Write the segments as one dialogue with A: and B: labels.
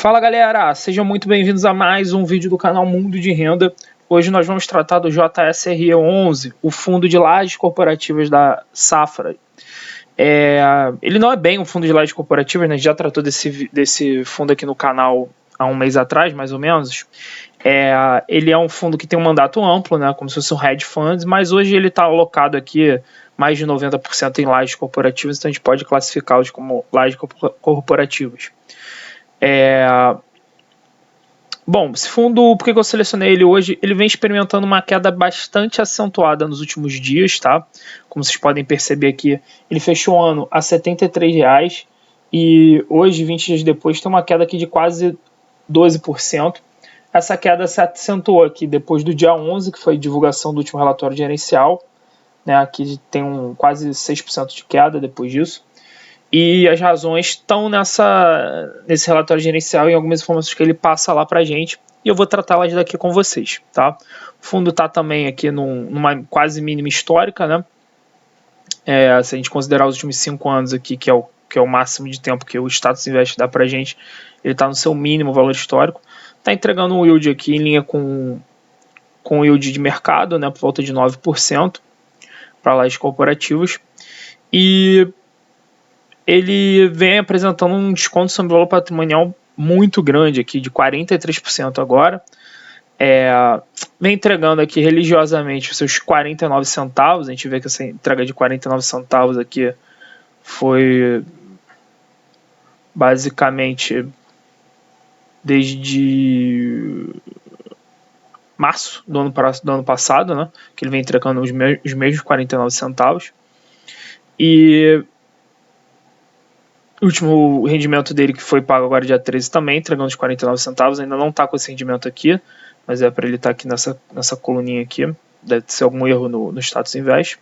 A: Fala galera, sejam muito bem-vindos a mais um vídeo do canal Mundo de Renda. Hoje nós vamos tratar do JSRE11, o fundo de lajes corporativas da Safra. Ele não é bem um fundo de lajes corporativas, né? A gente já tratou desse fundo aqui no canal há um mês atrás, mais ou menos. Ele é um fundo que tem um mandato amplo, né? Como se fosse um hedge fund, mas hoje ele está alocado aqui mais de 90% em lajes corporativas, então a gente pode classificá-los como lajes corporativas. Bom, esse fundo, por que eu selecionei ele hoje? Ele vem experimentando uma queda bastante acentuada nos últimos dias, tá? Como vocês podem perceber aqui, ele fechou o ano a R$ 73 e hoje, 20 dias depois, tem uma queda aqui de quase 12%. Essa queda se acentuou aqui depois do dia 11, que foi a divulgação do último relatório gerencial, né? Aqui tem quase 6% de queda depois disso. E as razões estão nesse relatório gerencial e algumas informações que ele passa lá para a gente. E eu vou tratá-las daqui com vocês, tá? O fundo está também aqui numa quase mínima histórica, né? Se a gente considerar os últimos 5 anos aqui, que é o máximo de tempo que o Status Invest dá para a gente, ele está no seu mínimo valor histórico. Está entregando um yield aqui em linha com o yield de mercado, né? Por volta de 9% para lajes corporativos. E ele vem apresentando um desconto sobre o valor patrimonial muito grande aqui, de 43% agora. Vem entregando aqui religiosamente os seus 49 centavos. A gente vê que essa entrega de 49 centavos aqui foi basicamente desde março do ano passado, né? Que ele vem entregando os mesmos 49 centavos. E o último rendimento dele, que foi pago agora dia 13 também, entregando os 49 centavos, ainda não está com esse rendimento aqui, mas é para ele estar aqui nessa coluninha aqui, deve ser algum erro no Status Invest.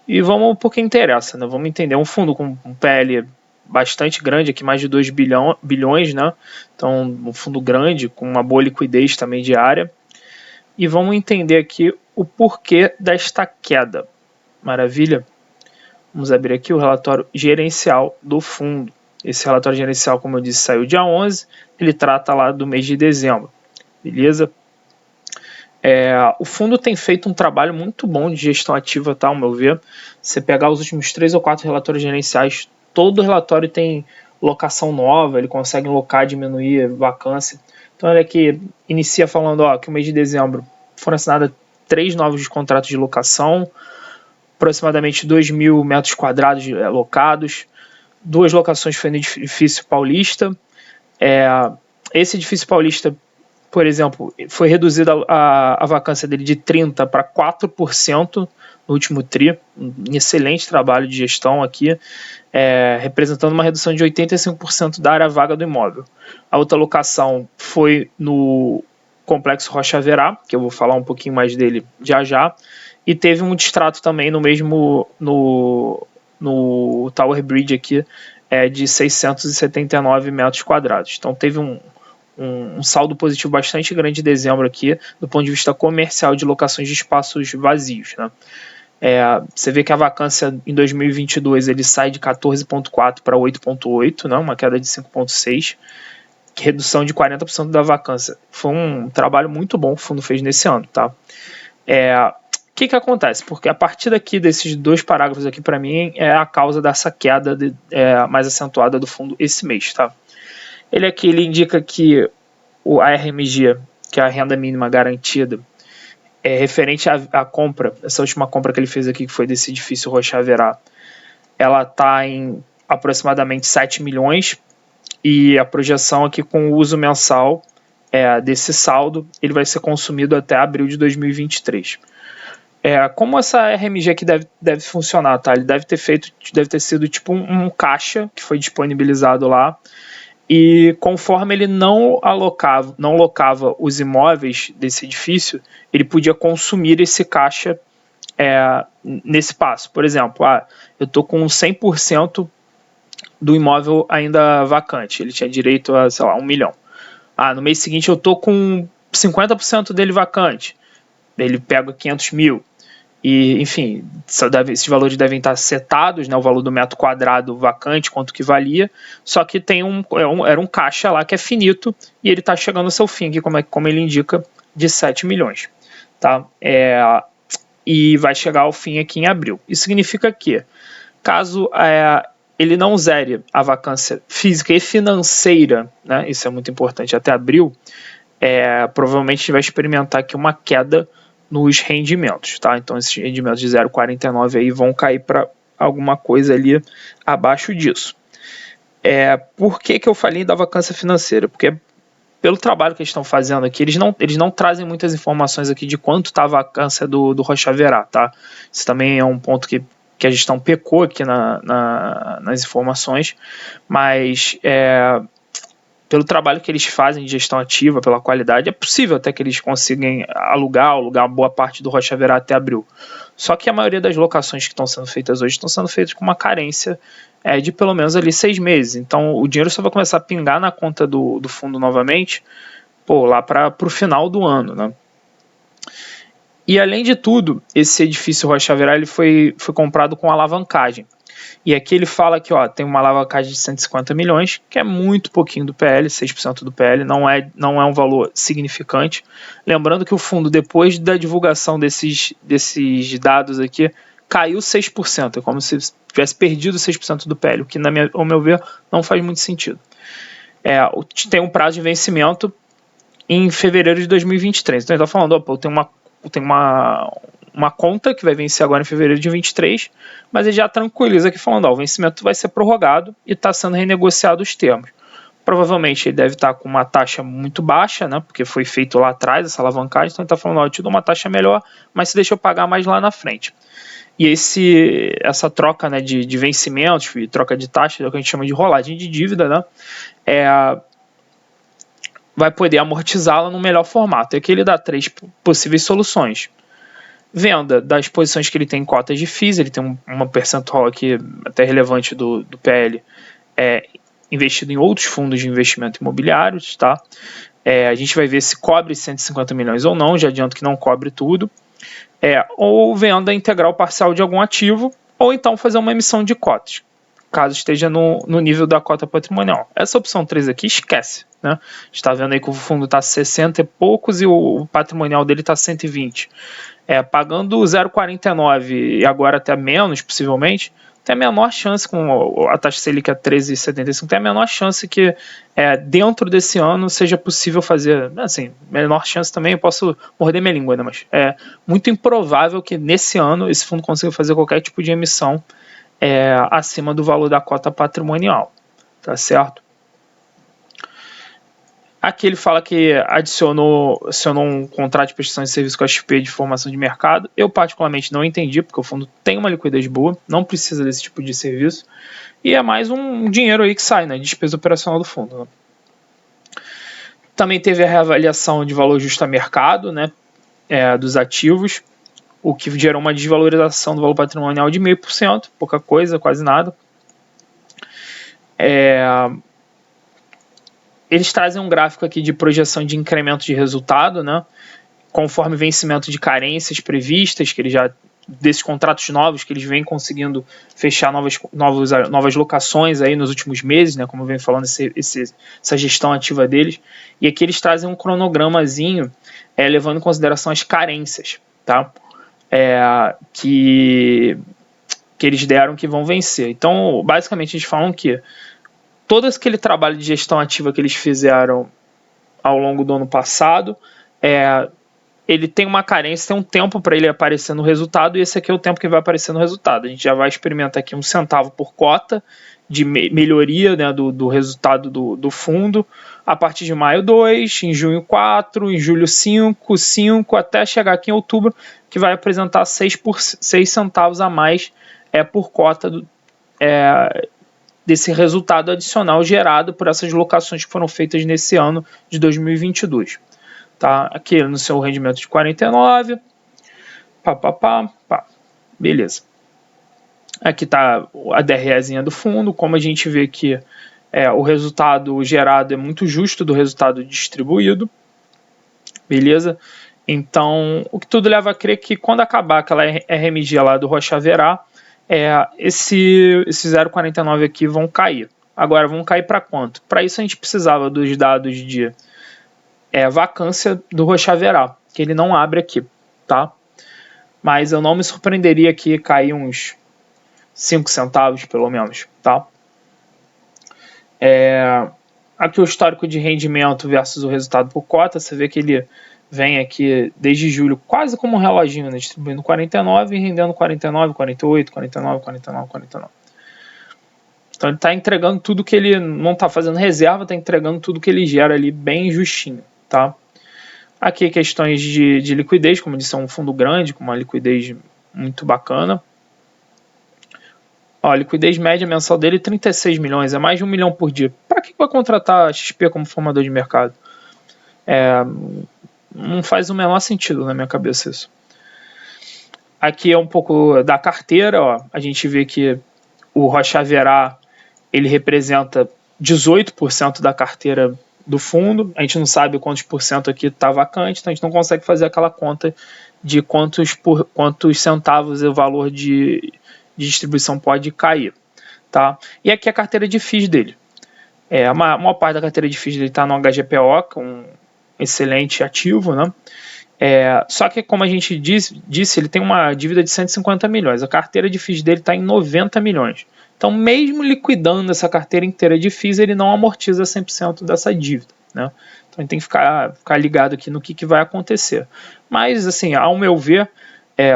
A: E vamos por que interessa, né? Vamos entender um fundo com um PL bastante grande, aqui mais de 2 bilhões, né? Então um fundo grande, com uma boa liquidez também diária. E vamos entender aqui o porquê desta queda. Maravilha? Vamos abrir aqui o relatório gerencial do fundo. Esse relatório gerencial, como eu disse, saiu dia 11. Ele trata lá do mês de dezembro. Beleza? O fundo tem feito um trabalho muito bom de gestão ativa, tá, ao meu ver. Você pegar os últimos 3 ou 4 relatórios gerenciais, todo relatório tem locação nova, ele consegue locar, diminuir vacância. Então ele aqui inicia falando que o mês de dezembro foram assinados 3 novos contratos de locação, aproximadamente 2.000 metros quadrados alocados, 2 locações foi no edifício paulista. Esse edifício paulista, por exemplo, foi reduzida a vacância dele de 30% para 4% no último TRI, um excelente trabalho de gestão aqui, representando uma redução de 85% da área vaga do imóvel. A outra locação foi no Complexo Rocha Verá, que eu vou falar um pouquinho mais dele já, e teve um distrato também no Tower Bridge aqui, de 679 metros quadrados. Então teve um saldo positivo bastante grande em dezembro aqui, do ponto de vista comercial de locações de espaços vazios, né? Você vê que a vacância em 2022 ele sai de 14,4 para 8,8, né? Uma queda de 5,6, redução de 40% da vacância. Foi um trabalho muito bom que o fundo fez nesse ano, tá? O que acontece? Porque a partir daqui desses 2 parágrafos aqui, para mim, é a causa dessa queda mais acentuada do fundo esse mês, tá? Ele indica que a RMG, que é a renda mínima garantida, referente à compra, essa última compra que ele fez aqui, que foi desse edifício Rocha Verá, ela está em aproximadamente 7 milhões, e a projeção aqui com o uso mensal desse saldo, ele vai ser consumido até abril de 2023. Como essa RMG aqui deve funcionar, tá? Ele deve ter sido tipo um caixa que foi disponibilizado lá, e conforme ele não locava os imóveis desse edifício, ele podia consumir esse caixa nesse passo. Por exemplo, eu estou com 100% do imóvel ainda vacante, ele tinha direito a, sei lá, 1 milhão. No mês seguinte eu estou com 50% dele vacante, ele pega 500 mil. E, enfim, esses valores devem estar setados, né, o valor do metro quadrado vacante, quanto que valia, só que tem era um caixa lá que é finito e ele está chegando ao seu fim, aqui, como ele indica, de 7 milhões. Tá? E vai chegar ao fim aqui em abril. Isso significa que, caso ele não zere a vacância física e financeira, né, isso é muito importante, até abril, provavelmente a gente vai experimentar aqui uma queda nos rendimentos, tá? Então esses rendimentos de 0,49 aí vão cair para alguma coisa ali abaixo disso. Por que eu falei da vacância financeira? Porque pelo trabalho que eles estão fazendo aqui, eles não trazem muitas informações aqui de quanto está a vacância do Rocha Verá, tá? Isso também é um ponto que a gestão pecou aqui nas informações, mas pelo trabalho que eles fazem de gestão ativa, pela qualidade, é possível até que eles consigam alugar boa parte do Rocha Verá até abril. Só que a maioria das locações que estão sendo feitas hoje estão sendo feitas com uma carência de pelo menos ali 6 meses. Então o dinheiro só vai começar a pingar na conta do fundo novamente lá para o final do ano, né? E além de tudo, esse edifício Rocha Verá ele foi comprado com alavancagem. E aqui ele fala que tem uma alavancagem de 150 milhões, que é muito pouquinho do PL, 6% do PL, não é um valor significante. Lembrando que o fundo, depois da divulgação desses dados aqui, caiu 6%, é como se tivesse perdido 6% do PL, o que, ao meu ver, não faz muito sentido. Tem um prazo de vencimento em fevereiro de 2023. Então ele está falando, tem uma conta que vai vencer agora em fevereiro de 2023, mas ele já tranquiliza aqui falando, o vencimento vai ser prorrogado e está sendo renegociado os termos. Provavelmente ele deve estar com uma taxa muito baixa, né, porque foi feito lá atrás essa alavancagem, então ele está falando, eu te dou uma taxa melhor, mas se deixa eu pagar mais lá na frente. E essa troca, né, de vencimentos e troca de taxa, é o que a gente chama de rolagem de dívida, né, vai poder amortizá-la no melhor formato. E aqui ele dá 3 possíveis soluções. Venda das posições que ele tem em cotas de FIIs, ele tem uma percentual aqui até relevante do PL investido em outros fundos de investimento imobiliários, tá? A gente vai ver se cobre 150 milhões ou não, já adianto que não cobre tudo. Ou venda integral parcial de algum ativo, ou então fazer uma emissão de cotas, caso esteja no nível da cota patrimonial. Essa opção 3 aqui, esquece, né? A gente está vendo aí que o fundo está 60 e poucos e o patrimonial dele está 120. Pagando 0,49 e agora até menos, possivelmente, tem a menor chance, com a taxa Selic a 13,75, tem a menor chance que dentro desse ano seja possível fazer, assim, menor chance também, eu posso morder minha língua, né, mas é muito improvável que nesse ano esse fundo consiga fazer qualquer tipo de emissão acima do valor da cota patrimonial, tá certo? Aqui ele fala que adicionou um contrato de prestação de serviço com a XP de formação de mercado. Eu particularmente não entendi, porque o fundo tem uma liquidez boa, não precisa desse tipo de serviço. E é mais um dinheiro aí que sai, né, despesa operacional do fundo. Né? Também teve a reavaliação de valor justo a mercado, né, dos ativos, o que gerou uma desvalorização do valor patrimonial de 0,5%, pouca coisa, quase nada. Eles trazem um gráfico aqui de projeção de incremento de resultado, né? Conforme vencimento de carências previstas, que eles já desses contratos novos que eles vêm conseguindo fechar novas locações aí nos últimos meses, né? Como eu venho falando, essa gestão ativa deles. E aqui eles trazem um cronogramazinho levando em consideração as carências, tá? Que eles deram que vão vencer. Então, basicamente, eles falam que todo aquele trabalho de gestão ativa que eles fizeram ao longo do ano passado, ele tem uma carência, tem um tempo para ele aparecer no resultado, e esse aqui é o tempo que vai aparecer no resultado. A gente já vai experimentar aqui 1 centavo por cota de melhoria, né, do resultado do fundo, a partir de maio 2, em junho 4, em julho 5, 5, até chegar aqui em outubro, que vai apresentar 6 centavos a mais por cota desse resultado adicional gerado por essas locações que foram feitas nesse ano de 2022. Tá? Aqui no seu rendimento de 49, beleza. Aqui está a DREzinha do fundo, como a gente vê que o resultado gerado é muito justo do resultado distribuído, beleza? Então, o que tudo leva a crer que quando acabar aquela RMG lá do Rocha Verá, esse 0,49 aqui vão cair. Agora, vão cair para quanto? Para isso a gente precisava dos dados de vacância do Rocha Verá, que ele não abre aqui, tá? Mas eu não me surpreenderia aqui cair uns 5 centavos, pelo menos, tá? Aqui o histórico de rendimento versus o resultado por cota, você vê que ele vem aqui desde julho quase como um reloginho, né? Distribuindo 49 e rendendo 49, 48, 49, 49, 49. Então ele está entregando tudo que ele não está fazendo reserva, está entregando tudo que ele gera ali bem justinho, tá? Aqui questões de liquidez, como eu disse, é um fundo grande, com uma liquidez muito bacana. Ó, a liquidez média mensal dele 36 milhões, é mais de 1 milhão por dia. Para que vai contratar a XP como formador de mercado? Não faz o menor sentido na minha cabeça isso. Aqui é um pouco da carteira, ó. A gente vê que o Rocha Verá, ele representa 18% da carteira do fundo. A gente não sabe quantos por cento aqui está vacante, então a gente não consegue fazer aquela conta de quantos centavos o valor de distribuição pode cair, tá? E aqui a carteira de FIIs dele. A maior parte da carteira de FIIs dele está no HGPO, que é um excelente ativo, né? Só que, como a gente disse, ele tem uma dívida de 150 milhões. A carteira de FIIs dele está em 90 milhões. Então, mesmo liquidando essa carteira inteira de FIIs, ele não amortiza 100% dessa dívida, né? Então, a gente tem que ficar ligado aqui no que vai acontecer. Mas, assim, ao meu ver,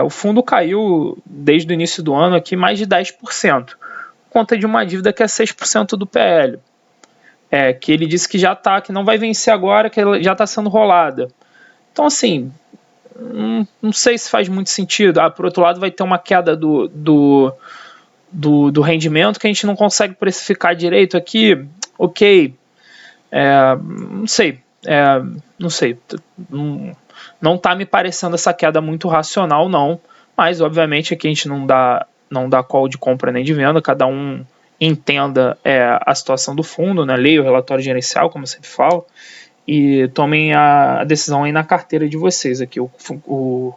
A: o fundo caiu desde o início do ano aqui mais de 10%, por conta de uma dívida que é 6% do PL. Que ele disse que já está, que não vai vencer agora, que ela já está sendo rolada. Então, assim, não sei se faz muito sentido. Por outro lado, vai ter uma queda do rendimento que a gente não consegue precificar direito aqui. Ok, não sei. Não está me parecendo essa queda muito racional, não. Mas, obviamente, aqui a gente não dá call de compra nem de venda. Cada um entenda a situação do fundo, né? Leia o relatório gerencial, como eu sempre falo, e tomem a decisão aí na carteira de vocês. Aqui o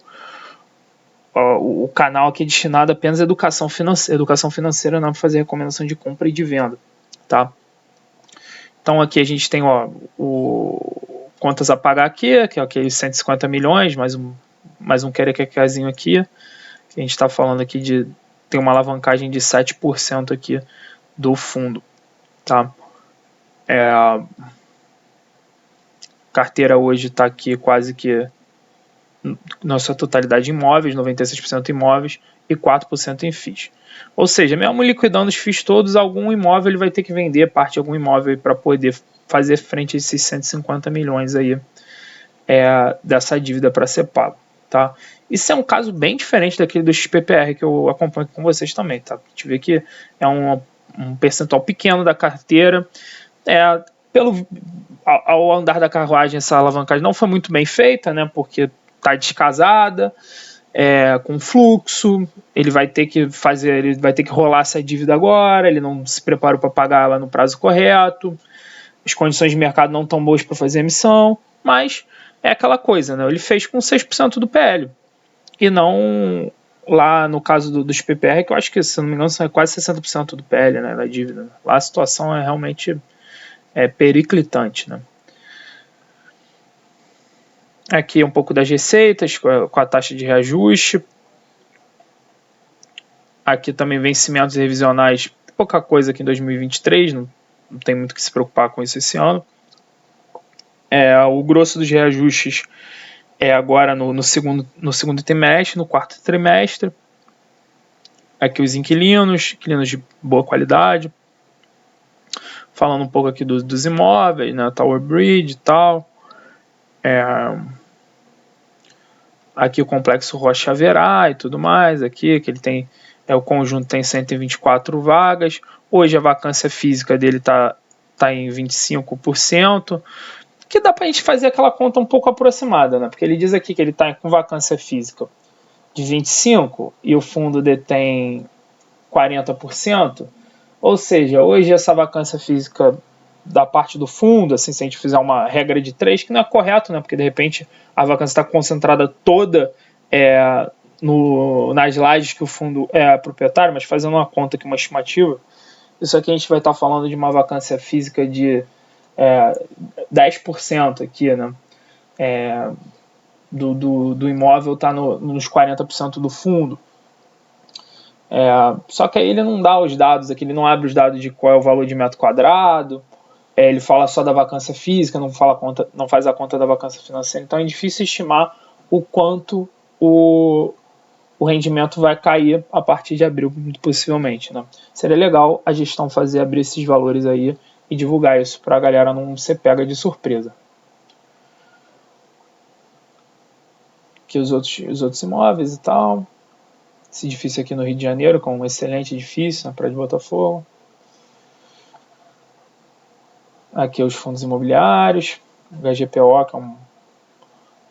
A: canal aqui é destinado apenas à educação financeira, não para fazer recomendação de compra e de venda, tá? Então aqui a gente tem contas a pagar aqui, que é aqueles 150 milhões, mais um querequequezinho aqui, que a gente está falando aqui de tem uma alavancagem de 7% aqui do fundo, tá? Carteira hoje está aqui quase que na sua totalidade imóveis, 96% imóveis e 4% em FIIs. Ou seja, mesmo liquidando os FIIs todos, algum imóvel ele vai ter que vender parte de algum imóvel para poder fazer frente a esses 150 milhões aí dessa dívida para ser pago, tá? Isso é um caso bem diferente daquele do XPPR que eu acompanho com vocês também, tá? A gente vê que é um percentual pequeno da carteira. Ao andar da carruagem, essa alavancagem não foi muito bem feita, né? Porque está descasada, com fluxo, ele vai ter que rolar essa dívida agora, ele não se preparou para pagar ela no prazo correto, as condições de mercado não estão boas para fazer emissão, mas é aquela coisa, né? Ele fez com 6% do PL, e não lá no caso dos PPR, que eu acho que, se não me engano, são quase 60% do PL, né, da dívida. Lá a situação é realmente periclitante, né? Aqui um pouco das receitas, com a taxa de reajuste. Aqui também vencimentos revisionais, pouca coisa aqui em 2023, não tem muito que se preocupar com isso esse ano. O grosso dos reajustes agora no segundo trimestre, no quarto trimestre. Aqui os inquilinos de boa qualidade. Falando um pouco aqui dos imóveis, né, Tower Bridge e tal. Aqui o complexo Rocha Verá e tudo mais. Aqui que ele tem, o conjunto tem 124 vagas. Hoje a vacância física dele tá em 25%. Que dá pra gente fazer aquela conta um pouco aproximada, né? Porque ele diz aqui que ele tá com vacância física de 25% e o fundo detém 40%. Ou seja, hoje essa vacância física da parte do fundo, assim, se a gente fizer uma regra de 3, que não é correto, né? Porque de repente a vacância está concentrada toda nas lajes que o fundo é proprietário, mas fazendo uma conta aqui, uma estimativa, isso aqui a gente vai estar falando de uma vacância física de 10% aqui, né? Do imóvel está nos 40% do fundo. Só que aí ele não dá os dados aqui, ele não abre os dados de qual é o valor de metro quadrado, ele fala só da vacância física, não faz a conta da vacância financeira, então é difícil estimar o quanto o rendimento vai cair a partir de abril, muito possivelmente, né? Seria legal a gestão abrir esses valores aí e divulgar isso para a galera não ser pega de surpresa. Aqui os outros imóveis e tal. Esse edifício aqui no Rio de Janeiro, com um excelente edifício na Praia de Botafogo. Aqui os fundos imobiliários, o HGPO,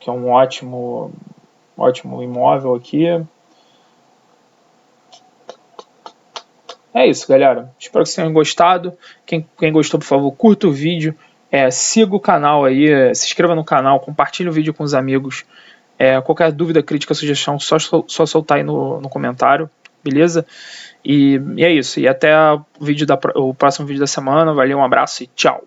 A: que é um ótimo imóvel aqui. É isso, galera. Espero que vocês tenham gostado. Quem gostou, por favor, curta o vídeo. Siga o canal aí, se inscreva no canal, compartilhe o vídeo com os amigos. Qualquer dúvida, crítica, sugestão, só soltar aí no comentário, beleza? E é isso. E até o próximo vídeo da semana. Valeu, um abraço e tchau!